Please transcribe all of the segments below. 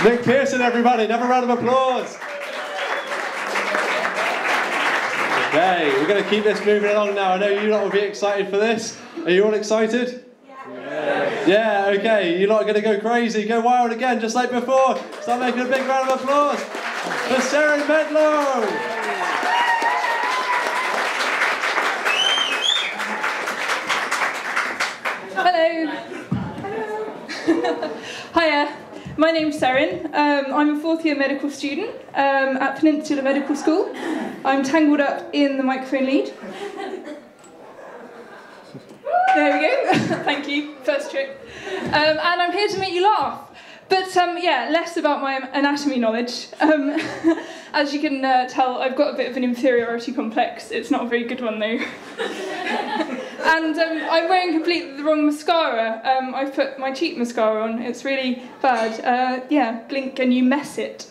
Nick Pearson, everybody, another round of applause. Okay, we're going to keep this moving along now. I know you lot will be excited for this. Are you all excited? Yeah. Yeah, okay, you lot are going to go crazy, go wild again, just like before. Start making a big round of applause for Sarah Medlow. Hello. Hiya, my name's Seren. I'm a fourth year medical student at Peninsula Medical School. I'm tangled up in the microphone lead. There we go, thank you, first trick. And I'm here to make you laugh. But yeah, less about my anatomy knowledge. As you can tell, I've got a bit of an inferiority complex. It's not a very good one though. And I'm wearing completely the wrong mascara. I've put my cheap mascara on. It's really bad. Yeah, blink and you mess it.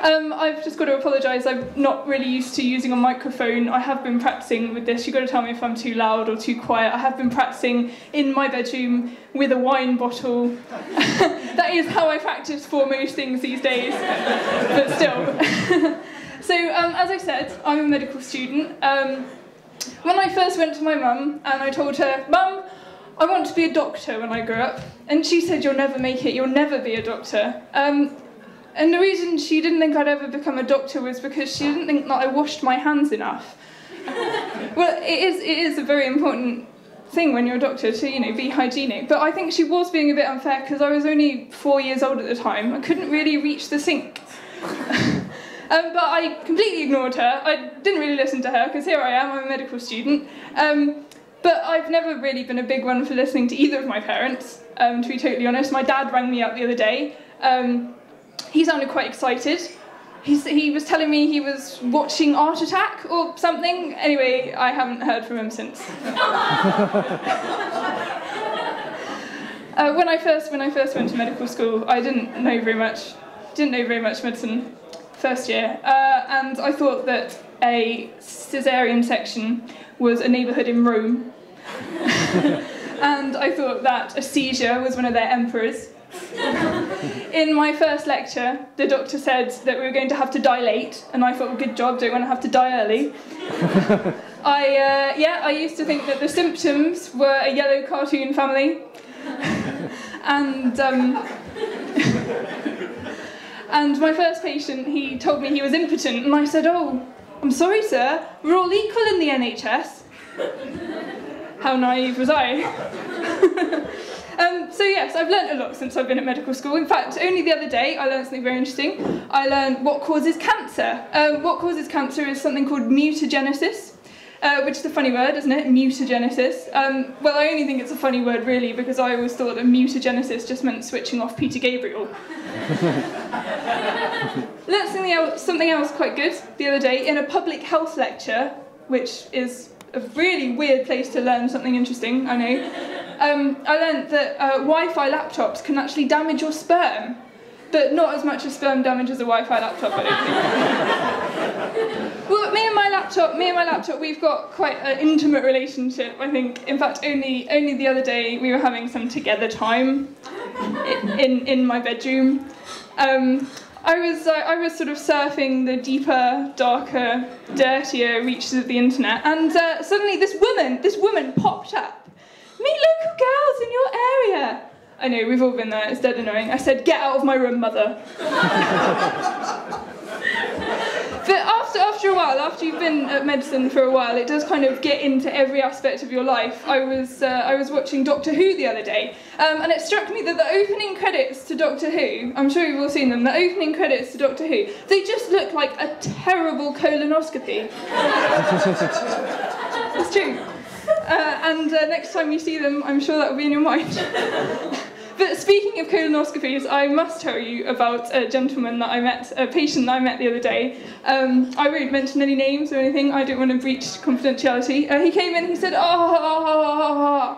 I've just got to apologise. I'm not really used to using a microphone. I have been practicing with this. You've got to tell me if I'm too loud or too quiet. I have been practicing in my bedroom with a wine bottle. That is how I practice for most things these days. But still. So, as I said, I'm a medical student. When I first went to my mum and I told her, "Mum, I want to be a doctor when I grow up," and she said, "You'll never make it, you'll never be a doctor." And the reason she didn't think I'd ever become a doctor was because she didn't think that I washed my hands enough. Well, it is a very important thing when you're a doctor to, you know, be hygienic, but I think she was being a bit unfair because I was only 4 years old at the time. I couldn't really reach the sink. But I completely ignored her. I didn't really listen to her because here I am, I'm a medical student. But I've never really been a big one for listening to either of my parents, to be totally honest. My dad rang me up the other day. He sounded quite excited. He was telling me he was watching Art Attack or something. Anyway, I haven't heard from him since. When I first went to medical school, I didn't know very much medicine first year, and I thought that a caesarean section was a neighbourhood in Rome, and I thought that a seizure was one of their emperors. In my first lecture, the doctor said that we were going to have to dilate, and I thought, well, good job, don't want to have to die early. I used to think that the symptoms were a yellow cartoon family, and and my first patient, he told me he was impotent, and I said, "Oh, I'm sorry, sir, we're all equal in the NHS." How naive was I? So yes, I've learnt a lot since I've been at medical school. In fact, only the other day I learned something very interesting. I learned what causes cancer. What causes cancer is something called mutagenesis, which is a funny word, isn't it? Mutagenesis. Well, I only think it's a funny word really because I always thought that mutagenesis just meant switching off Peter Gabriel. Learned something else quite good the other day in a public health lecture, which is a really weird place to learn something interesting, I know. I learned that Wi-Fi laptops can actually damage your sperm, but not as much as sperm damages a Wi-Fi laptop, I don't think. Well, me and my laptop, we've got quite an intimate relationship, I think. In fact, only the other day we were having some together time in my bedroom. I was sort of surfing the deeper, darker, dirtier reaches of the internet, and suddenly this woman popped up. "Meet local girls in your area." I know, we've all been there, it's dead annoying. I said, "Get out of my room, mother." But after a while, after you've been at medicine for a while, it does kind of get into every aspect of your life. I was watching Doctor Who the other day, and it struck me that the opening credits to Doctor Who, I'm sure you've all seen them, the opening credits to Doctor Who, they just look like a terrible colonoscopy. It's true. And next time you see them, I'm sure that will be in your mind. But speaking of colonoscopies, I must tell you about a gentleman that I met, a patient that I met the other day. I won't mention any names or anything, I don't want to breach confidentiality. He came in, he said, "Oh."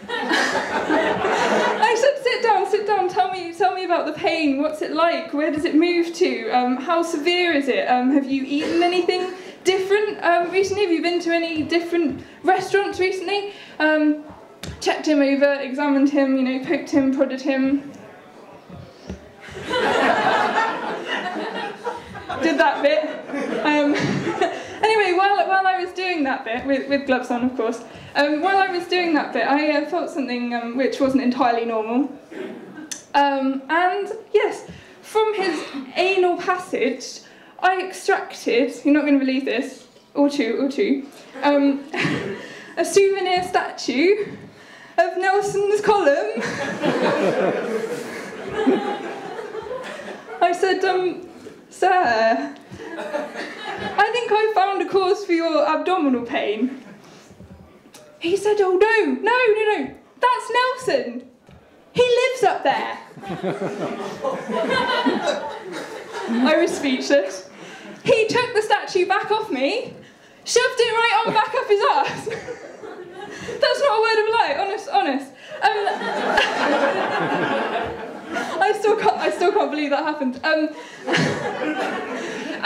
I said, sit down, tell me about the pain, what's it like, where does it move to, how severe is it, have you eaten anything different recently, have you been to any different restaurants recently? Checked him over, examined him, you know, poked him, prodded him, Did that bit. Anyway, while I was doing that bit, with gloves on, of course, while I was doing that bit, I felt something which wasn't entirely normal. And yes, from his anal passage, I extracted, you're not going to believe this, or two, a souvenir statue of Nelson's column. I said, sir, I think I found a cause for your abdominal pain. He said, oh no, that's Nelson. He lives up there. I was speechless. He took the statue back off me, shoved it right on back up his arse. That's not a word of a lie, honest. I still can't believe that happened.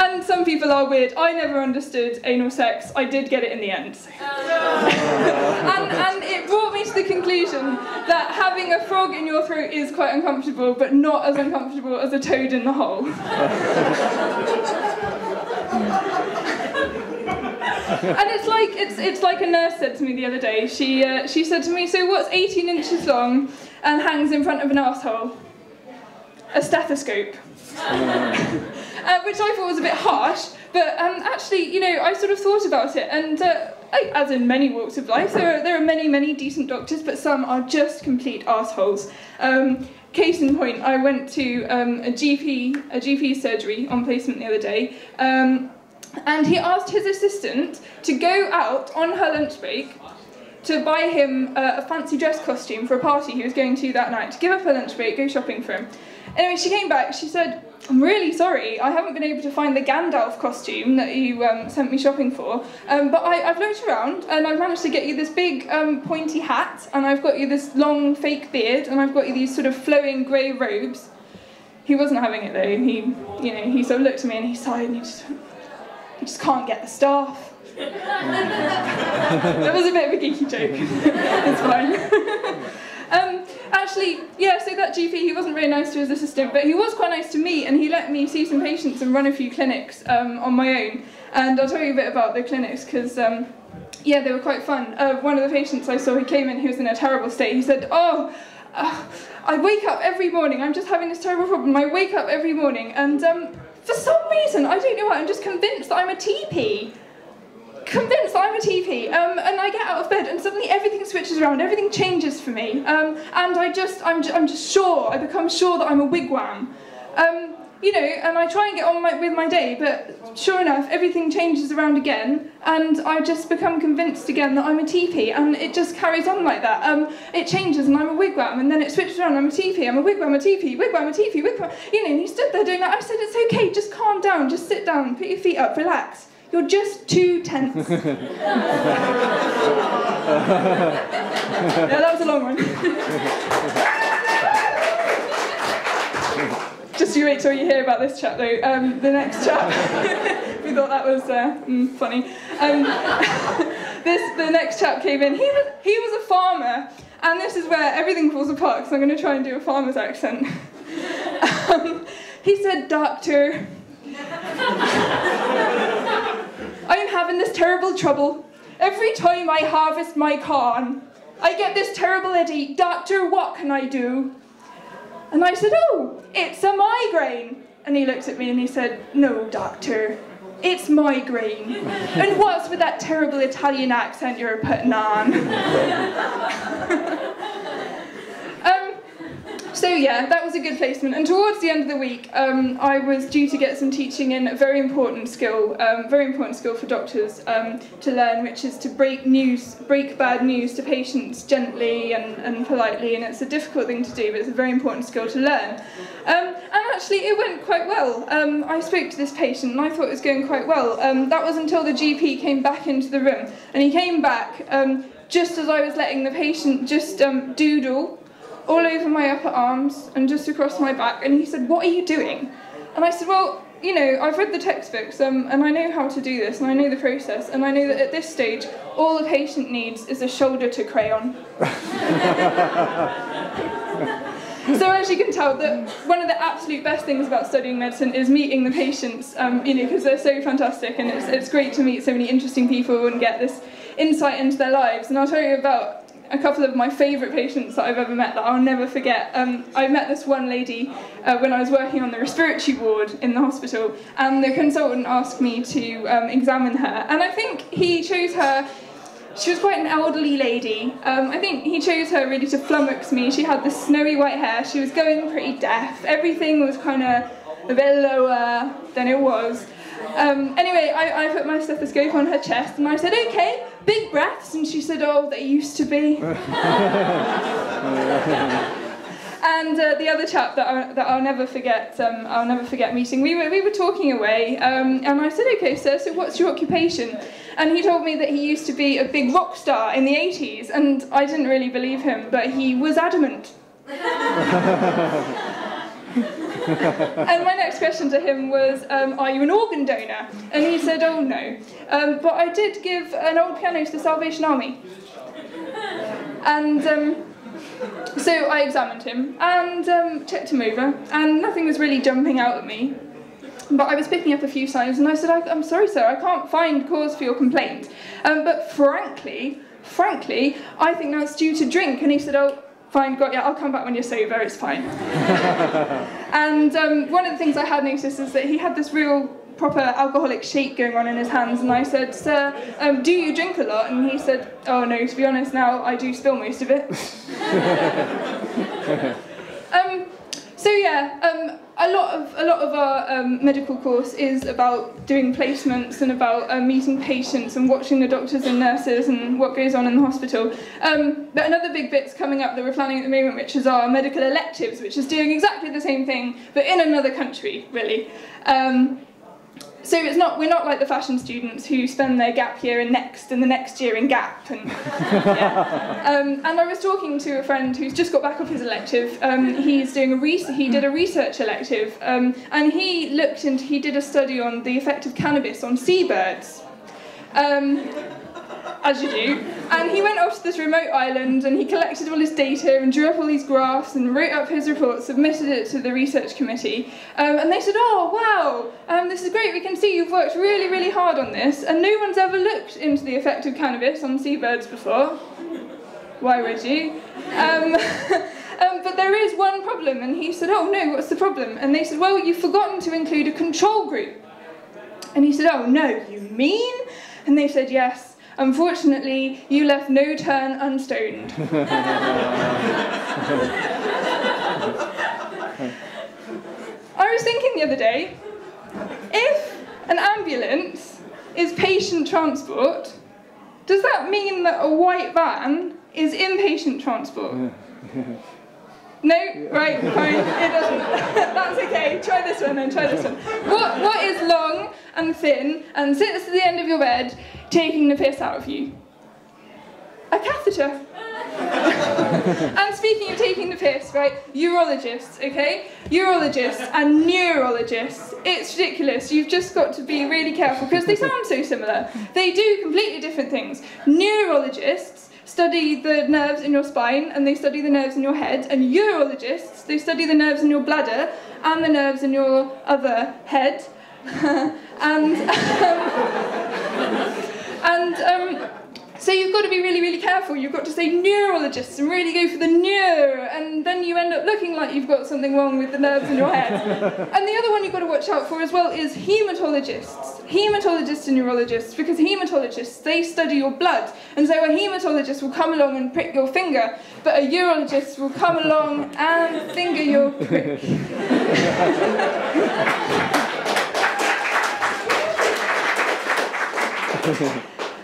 And some people are weird. I never understood anal sex. I did get it in the end. And it brought me to the conclusion that having a frog in your throat is quite uncomfortable, but not as uncomfortable as a toad in the hole. And it's like a nurse said to me the other day. She said to me, so what's 18 inches long and hangs in front of an arsehole? A stethoscope. Which I thought was a bit harsh, but actually, you know, I sort of thought about it, and as in many walks of life, there are many decent doctors, but some are just complete arseholes. Case in point, I went to a GP surgery on placement the other day, and he asked his assistant to go out on her lunch break to buy him a fancy dress costume for a party he was going to that night, to give up her lunch break, go shopping for him. Anyway, she came back, she said, I'm really sorry, I haven't been able to find the Gandalf costume that you sent me shopping for, but I've looked around and I've managed to get you this big pointy hat, and I've got you this long fake beard, and I've got you these sort of flowing grey robes. He wasn't having it though. He sort of looked at me and he sighed and he just can't get the staff. That was a bit of a geeky joke. It's fine. Actually, yeah, so that GP, he wasn't very nice to his assistant, but he was quite nice to me, and he let me see some patients and run a few clinics on my own. And I'll tell you a bit about the clinics, because, yeah, they were quite fun. One of the patients I saw, he came in, he was in a terrible state. He said, I wake up every morning, I'm just having this terrible problem. I wake up every morning, and for some reason, I don't know why, I'm just convinced that I'm a TP. Convinced that I'm a TP, and I get out of bed and suddenly everything switches around, everything changes for me, and I'm just sure, I become sure that I'm a wigwam, you know, and I try and get on with my day, but sure enough, everything changes around again, and I just become convinced again that I'm a TP, and it just carries on like that. It changes, and I'm a wigwam, and then it switches around, I'm a TP, I'm a wigwam, a TP, wigwam, a TP, wigwam, you know, and he stood there doing that. I said, it's okay, just calm down, just sit down, put your feet up, relax. You're just too tense. Yeah, that was a long one. Just you wait till you hear about this chap though. The next chap, we thought that was funny. The next chap came in. He was a farmer, and this is where everything falls apart, because I'm going to try and do a farmer's accent. He said, "Doctor, I'm having this terrible trouble. Every time I harvest my corn, I get this terrible headache. Doctor, what can I do?" And I said, "Oh, it's a migraine." And he looked at me and he said, "No, doctor, it's migraine. And what's with that terrible Italian accent you're putting on?" So yeah, that was a good placement. And towards the end of the week, I was due to get some teaching in a very important skill for doctors to learn, which is to break bad news to patients gently and politely. And it's a difficult thing to do, but it's a very important skill to learn. And actually, it went quite well. I spoke to this patient, and I thought it was going quite well. That was until the GP came back into the room, and he came back just as I was letting the patient just doodle all over my upper arms and just across my back, and he said, "What are you doing?" And I said, "Well, you know, I've read the textbooks and I know how to do this, and I know the process, and I know that at this stage all the patient needs is a shoulder to crayon." So as you can tell, one of the absolute best things about studying medicine is meeting the patients, because they're so fantastic, and it's great to meet so many interesting people and get this insight into their lives. And I'll tell you about a couple of my favourite patients that I've ever met that I'll never forget. I met this one lady when I was working on the respiratory ward in the hospital, and the consultant asked me to examine her, and I think he chose her. She was quite an elderly lady. I think he chose her really to flummox me. She had this snowy white hair, she was going pretty deaf, everything was kind of a bit lower than it was. Anyway, I put my stethoscope on her chest and I said, okay, big breaths, and she said, oh, they used to be. And the other chap that I'll never forget meeting, we were talking away, and I said, okay, sir, so what's your occupation? And he told me that he used to be a big rock star in the 80s, and I didn't really believe him, but he was adamant. And my next question to him was, are you an organ donor? And he said, oh no, but I did give an old piano to the Salvation Army. And so I examined him and checked him over, and nothing was really jumping out at me. But I was picking up a few signs, and I said, I'm sorry, sir, I can't find cause for your complaint. But frankly, I think that's due to drink. And he said, oh, fine, got ya, I'll come back when you're sober, it's fine. And one of the things I had noticed is that he had this real proper alcoholic shake going on in his hands, and I said, sir, do you drink a lot? And he said, oh no, to be honest now, I do spill most of it. So yeah, a lot of our medical course is about doing placements and about meeting patients and watching the doctors and nurses and what goes on in the hospital. But another big bit's coming up that we're planning at the moment, which is our medical electives, which is doing exactly the same thing, but in another country, really. So we're not like the fashion students who spend their gap year in Next and the next year in Gap. And, yeah. And I was talking to a friend who's just got back off his elective. He did a research elective, and he did a study on the effect of cannabis on seabirds. As you do, and he went off to this remote island and he collected all his data and drew up all these graphs and wrote up his report, submitted it to the research committee, and they said, oh wow, this is great, we can see you've worked really, really hard on this, and no one's ever looked into the effect of cannabis on seabirds before. Why would you? But there is one problem, and he said, oh no, what's the problem? And they said, well, you've forgotten to include a control group. And he said, oh no, you mean? And they said, yes. Unfortunately, you left no turn unstoned. I was thinking the other day, if an ambulance is patient transport, does that mean that a white van is inpatient transport? No? Right, fine, it doesn't. That's okay, try this one then, try this one. What is long and thin and sits at the end of your bed taking the piss out of you? A catheter. And speaking of taking the piss, right, urologists, okay? Urologists and neurologists, it's ridiculous. You've just got to be really careful because they sound so similar. They do completely different things. Neurologists study the nerves in your spine and they study the nerves in your head, and urologists, they study the nerves in your bladder and the nerves in your other head. So you've got to be really, really careful. You've got to say neurologists and really go for the neuro, and then you end up looking like you've got something wrong with the nerves in your head. And the other one you've got to watch out for as well is hematologists. Hematologists and neurologists, because hematologists, they study your blood. And so a hematologist will come along and prick your finger, but a urologist will come along and finger your prick.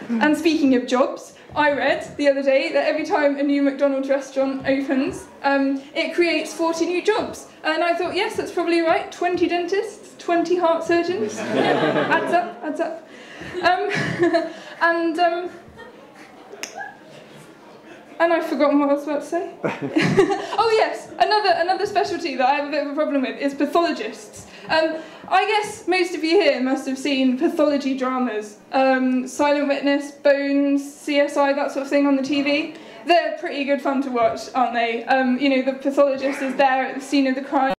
And speaking of jobs, I read the other day that every time a new McDonald's restaurant opens, it creates 40 new jobs. And I thought, yes, that's probably right. 20 dentists, 20 heart surgeons. Adds up, adds up. And I've forgotten what I was about to say. Oh yes, another specialty that I have a bit of a problem with is pathologists. I guess most of you here must have seen pathology dramas, Silent Witness, Bones, CSI, that sort of thing on the TV. They're pretty good fun to watch, aren't they? You know, the pathologist is there at the scene of the crime.